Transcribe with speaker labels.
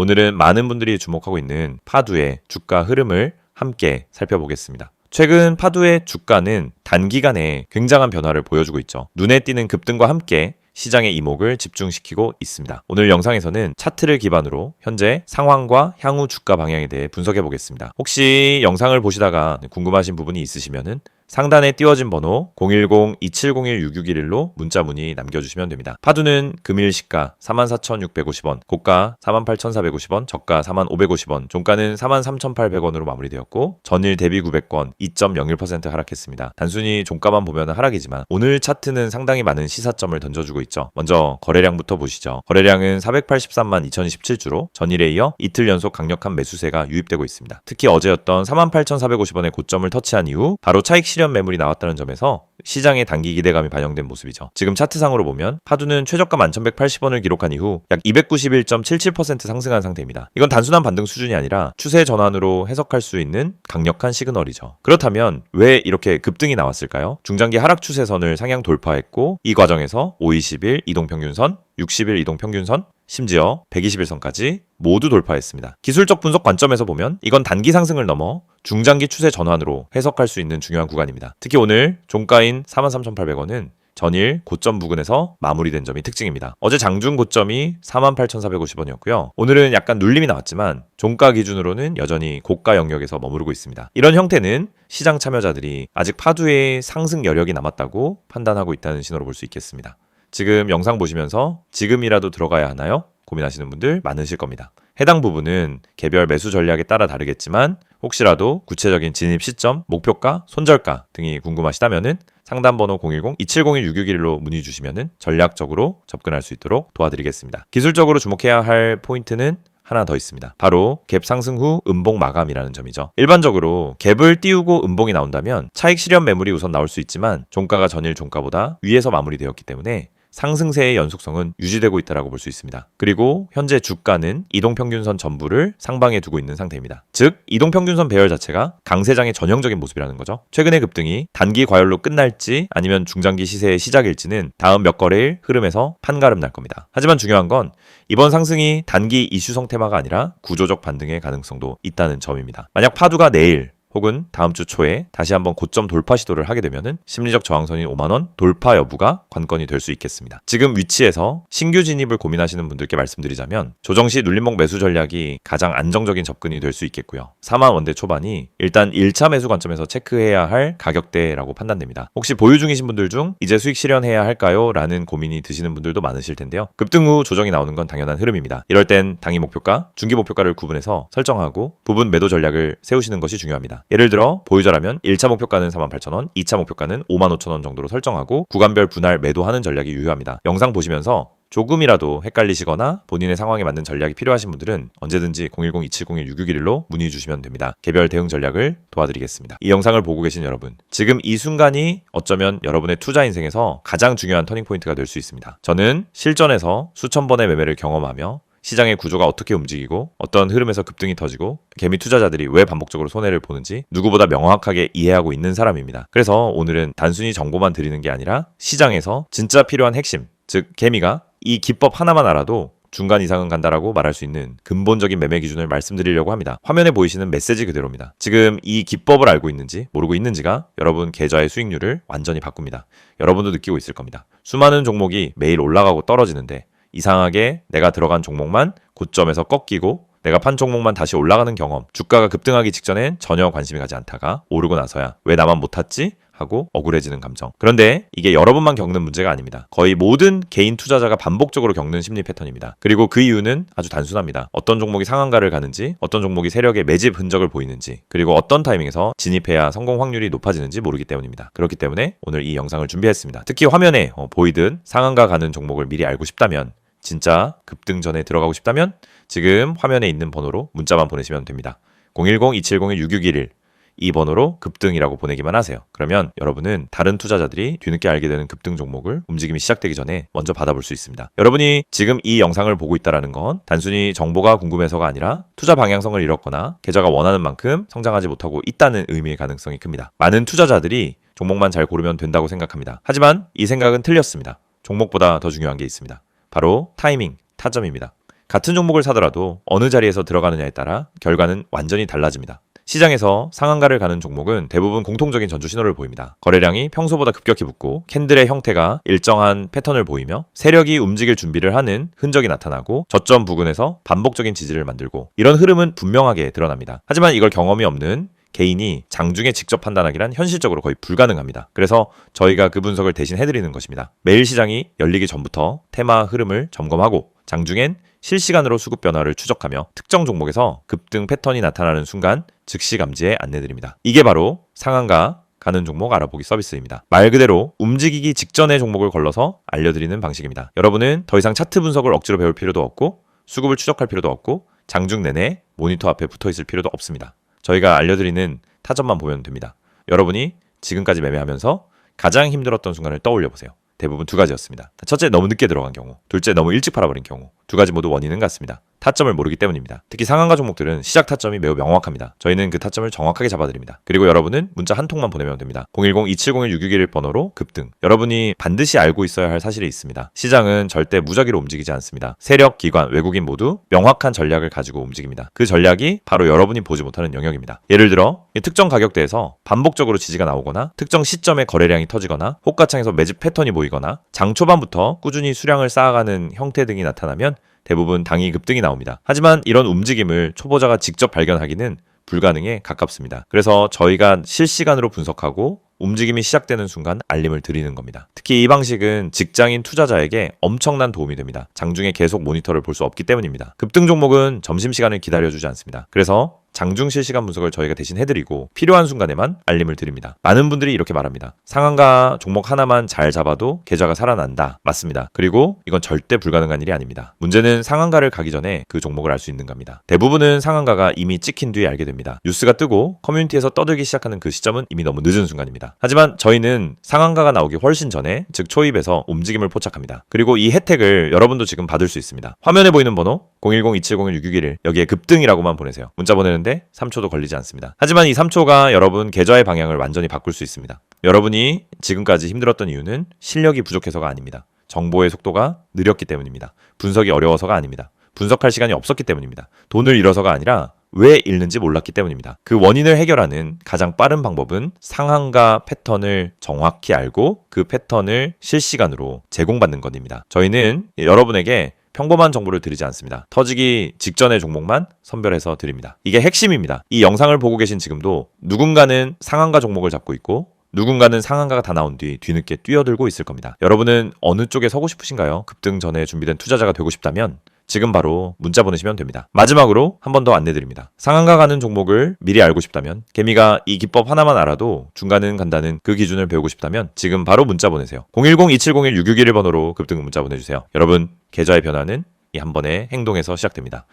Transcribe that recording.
Speaker 1: 오늘은 많은 분들이 주목하고 있는 파두의 주가 흐름을 함께 살펴보겠습니다. 최근 파두의 주가는 단기간에 굉장한 변화를 보여주고 있죠. 눈에 띄는 급등과 함께 시장의 이목을 집중시키고 있습니다. 오늘 영상에서는 차트를 기반으로 현재 상황과 향후 주가 방향에 대해 분석해 보겠습니다. 혹시 영상을 보시다가 궁금하신 부분이 있으시면은 상단에 띄워진 번호 010-2701-6611로 문자 문의 남겨주시면 됩니다. 파두는 금일 시가 44,650원, 고가 48,450원, 저가 4,550원, 종가는 43,800원으로 마무리되었고 전일 대비 900원 2.01% 하락했습니다. 단순히 종가만 보면 하락이지만 오늘 차트는 상당히 많은 시사점을 던져주고 있죠. 먼저 거래량부터 보시죠. 거래량은 483만 2027주로 전일에 이어 이틀 연속 강력한 매수세가 유입되고 있습니다. 특히 어제였던 48,450원의 고점을 터치한 이후 바로 차익 실현 매물이 나왔다는 점에서 시장의 단기 기대감이 반영된 모습이죠. 지금 차트상으로 보면 파두는 최저가 11,180원을 기록한 이후 약 291.77% 상승한 상태입니다. 이건 단순한 반등 수준이 아니라 추세 전환으로 해석할 수 있는 강력한 시그널이죠. 그렇다면 왜 이렇게 급등이 나왔을까요? 중장기 하락 추세선을 상향 돌파했고 이 과정에서 520일 이동평균선, 60일 이동평균선, 심지어 120일선까지 모두 돌파했습니다. 기술적 분석 관점에서 보면 이건 단기 상승을 넘어 중장기 추세 전환으로 해석할 수 있는 중요한 구간입니다. 특히 오늘 종가인 43,800원은 전일 고점 부근에서 마무리된 점이 특징입니다. 어제 장중 고점이 48,450원이었고요. 오늘은 약간 눌림이 나왔지만 종가 기준으로는 여전히 고가 영역에서 머무르고 있습니다. 이런 형태는 시장 참여자들이 아직 파두의 상승 여력이 남았다고 판단하고 있다는 신호로 볼 수 있겠습니다. 지금 영상 보시면서 지금이라도 들어가야 하나요? 고민하시는 분들 많으실 겁니다. 해당 부분은 개별 매수 전략에 따라 다르겠지만 혹시라도 구체적인 진입 시점, 목표가, 손절가 등이 궁금하시다면은 상담 번호 010-2701-6611로 문의 주시면은 전략적으로 접근할 수 있도록 도와드리겠습니다. 기술적으로 주목해야 할 포인트는 하나 더 있습니다. 바로 갭 상승 후 음봉 마감이라는 점이죠. 일반적으로 갭을 띄우고 음봉이 나온다면 차익 실현 매물이 우선 나올 수 있지만 종가가 전일 종가보다 위에서 마무리되었기 때문에 상승세의 연속성은 유지되고 있다고 볼 수 있습니다. 그리고 현재 주가는 이동평균선 전부를 상방에 두고 있는 상태입니다. 즉 이동평균선 배열 자체가 강세장의 전형적인 모습이라는 거죠. 최근의 급등이 단기 과열로 끝날지 아니면 중장기 시세의 시작일지는 다음 몇 거래일 흐름에서 판가름 날 겁니다. 하지만 중요한 건 이번 상승이 단기 이슈성 테마가 아니라 구조적 반등의 가능성도 있다는 점입니다. 만약 파두가 내일 혹은 다음 주 초에 다시 한번 고점 돌파 시도를 하게 되면은 심리적 저항선인 5만원 돌파 여부가 관건이 될 수 있겠습니다. 지금 위치에서 신규 진입을 고민하시는 분들께 말씀드리자면 조정시 눌림목 매수 전략이 가장 안정적인 접근이 될 수 있겠고요. 4만 원대 초반이 일단 1차 매수 관점에서 체크해야 할 가격대라고 판단됩니다. 혹시 보유 중이신 분들 중 이제 수익 실현해야 할까요? 라는 고민이 드시는 분들도 많으실 텐데요. 급등 후 조정이 나오는 건 당연한 흐름입니다. 이럴 땐 당일 목표가, 중기 목표가를 구분해서 설정하고 부분 매도 전략을 세우시는 것이 중요합니다. 예를 들어 보유자라면 1차 목표가는 48,000원, 2차 목표가는 55,000원 정도로 설정하고 구간별 분할 매도하는 전략이 유효합니다. 영상 보시면서 조금이라도 헷갈리시거나 본인의 상황에 맞는 전략이 필요하신 분들은 언제든지 010-2701-6611로 문의 주시면 됩니다. 개별 대응 전략을 도와드리겠습니다. 이 영상을 보고 계신 여러분, 지금 이 순간이 어쩌면 여러분의 투자 인생에서 가장 중요한 터닝포인트가 될 수 있습니다. 저는 실전에서 수천 번의 매매를 경험하며 시장의 구조가 어떻게 움직이고 어떤 흐름에서 급등이 터지고 개미 투자자들이 왜 반복적으로 손해를 보는지 누구보다 명확하게 이해하고 있는 사람입니다. 그래서 오늘은 단순히 정보만 드리는 게 아니라 시장에서 진짜 필요한 핵심, 즉 개미가 이 기법 하나만 알아도 중간 이상은 간다라고 말할 수 있는 근본적인 매매 기준을 말씀드리려고 합니다. 화면에 보이시는 메시지 그대로입니다. 지금 이 기법을 알고 있는지 모르고 있는지가 여러분 계좌의 수익률을 완전히 바꿉니다. 여러분도 느끼고 있을 겁니다. 수많은 종목이 매일 올라가고 떨어지는데 이상하게 내가 들어간 종목만 고점에서 꺾이고 내가 판 종목만 다시 올라가는 경험, 주가가 급등하기 직전엔 전혀 관심이 가지 않다가 오르고 나서야 왜 나만 못 탔지? 하고 억울해지는 감정. 그런데 이게 여러분만 겪는 문제가 아닙니다. 거의 모든 개인 투자자가 반복적으로 겪는 심리 패턴입니다. 그리고 그 이유는 아주 단순합니다. 어떤 종목이 상한가를 가는지, 어떤 종목이 세력의 매집 흔적을 보이는지, 그리고 어떤 타이밍에서 진입해야 성공 확률이 높아지는지 모르기 때문입니다. 그렇기 때문에 오늘 이 영상을 준비했습니다. 특히 화면에 보이듯 상한가 가는 종목을 미리 알고 싶다면, 진짜 급등 전에 들어가고 싶다면 지금 화면에 있는 번호로 문자만 보내시면 됩니다. 010-2701-6611 이 번호로 급등이라고 보내기만 하세요. 그러면 여러분은 다른 투자자들이 뒤늦게 알게 되는 급등 종목을 움직임이 시작되기 전에 먼저 받아볼 수 있습니다. 여러분이 지금 이 영상을 보고 있다는 건 단순히 정보가 궁금해서가 아니라 투자 방향성을 잃었거나 계좌가 원하는 만큼 성장하지 못하고 있다는 의미의 가능성이 큽니다. 많은 투자자들이 종목만 잘 고르면 된다고 생각합니다. 하지만 이 생각은 틀렸습니다. 종목보다 더 중요한 게 있습니다. 바로 타이밍, 타점입니다. 같은 종목을 사더라도 어느 자리에서 들어가느냐에 따라 결과는 완전히 달라집니다. 시장에서 상한가를 가는 종목은 대부분 공통적인 전주 신호를 보입니다. 거래량이 평소보다 급격히 붙고 캔들의 형태가 일정한 패턴을 보이며 세력이 움직일 준비를 하는 흔적이 나타나고 저점 부근에서 반복적인 지지를 만들고 이런 흐름은 분명하게 드러납니다. 하지만 이걸 경험이 없는 개인이 장중에 직접 판단하기란 현실적으로 거의 불가능합니다. 그래서 저희가 그 분석을 대신 해드리는 것입니다. 매일 시장이 열리기 전부터 테마 흐름을 점검하고 장중엔 실시간으로 수급 변화를 추적하며 특정 종목에서 급등 패턴이 나타나는 순간 즉시 감지에 안내드립니다. 이게 바로 상한가 가는 종목 알아보기 서비스입니다. 말 그대로 움직이기 직전의 종목을 걸러서 알려드리는 방식입니다. 여러분은 더 이상 차트 분석을 억지로 배울 필요도 없고 수급을 추적할 필요도 없고 장중 내내 모니터 앞에 붙어 있을 필요도 없습니다. 저희가 알려드리는 타점만 보면 됩니다. 여러분이 지금까지 매매하면서 가장 힘들었던 순간을 떠올려 보세요. 대부분 두 가지였습니다. 첫째, 너무 늦게 들어간 경우. 둘째, 너무 일찍 팔아버린 경우. 두 가지 모두 원인은 같습니다. 타점을 모르기 때문입니다. 특히 상한가 종목들은 시작 타점이 매우 명확합니다. 저희는 그 타점을 정확하게 잡아드립니다. 그리고 여러분은 문자 한 통만 보내면 됩니다. 010-2701-661 번호로 급등. 여러분이 반드시 알고 있어야 할 사실이 있습니다. 시장은 절대 무작위로 움직이지 않습니다. 세력, 기관, 외국인 모두 명확한 전략을 가지고 움직입니다. 그 전략이 바로 여러분이 보지 못하는 영역입니다. 예를 들어 특정 가격대에서 반복적으로 지지가 나오거나 특정 시점에 거래량이 터지거나 호가창에서 매집 패턴이 보이거나 장 초반부터 꾸준히 수량을 쌓아가는 형태 등이 나타나면 대부분 당이 급등이 나옵니다. 하지만 이런 움직임을 초보자가 직접 발견하기는 불가능에 가깝습니다. 그래서 저희가 실시간으로 분석하고 움직임이 시작되는 순간 알림을 드리는 겁니다. 특히 이 방식은 직장인 투자자에게 엄청난 도움이 됩니다. 장중에 계속 모니터를 볼 수 없기 때문입니다. 급등 종목은 점심시간을 기다려주지 않습니다. 그래서 장중 실시간 분석을 저희가 대신 해드리고 필요한 순간에만 알림을 드립니다. 많은 분들이 이렇게 말합니다. 상한가 종목 하나만 잘 잡아도 계좌가 살아난다. 맞습니다. 그리고 이건 절대 불가능한 일이 아닙니다. 문제는 상한가를 가기 전에 그 종목을 알 수 있는 겁니다. 대부분은 상한가가 이미 찍힌 뒤에 알게 됩니다. 뉴스가 뜨고 커뮤니티에서 떠들기 시작하는 그 시점은 이미 너무 늦은 순간입니다. 하지만 저희는 상한가가 나오기 훨씬 전에 즉 초입에서 움직임을 포착합니다. 그리고 이 혜택을 여러분도 지금 받을 수 있습니다. 화면에 보이는 번호 010-2701-661 여기에 급등이라고만 보내세요. 문자 보내는데 3초도 걸리지 않습니다. 하지만 이 3초가 여러분 계좌의 방향을 완전히 바꿀 수 있습니다. 여러분이 지금까지 힘들었던 이유는 실력이 부족해서가 아닙니다. 정보의 속도가 느렸기 때문입니다. 분석이 어려워서가 아닙니다. 분석할 시간이 없었기 때문입니다. 돈을 잃어서가 아니라 왜 잃는지 몰랐기 때문입니다. 그 원인을 해결하는 가장 빠른 방법은 상한가 패턴을 정확히 알고 그 패턴을 실시간으로 제공받는 것입니다. 저희는 여러분에게 평범한 정보를 드리지 않습니다. 터지기 직전의 종목만 선별해서 드립니다. 이게 핵심입니다. 이 영상을 보고 계신 지금도 누군가는 상한가 종목을 잡고 있고 누군가는 상한가가 다 나온 뒤 뒤늦게 뛰어들고 있을 겁니다. 여러분은 어느 쪽에 서고 싶으신가요? 급등 전에 준비된 투자자가 되고 싶다면 지금 바로 문자 보내시면 됩니다. 마지막으로 한 번 더 안내드립니다. 상한가 가는 종목을 미리 알고 싶다면 개미가 이 기법 하나만 알아도 중간은 간다는 그 기준을 배우고 싶다면 지금 바로 문자 보내세요. 010-2701-661 번호로 급등 문자 보내주세요. 여러분 계좌의 변화는 이 한 번의 행동에서 시작됩니다.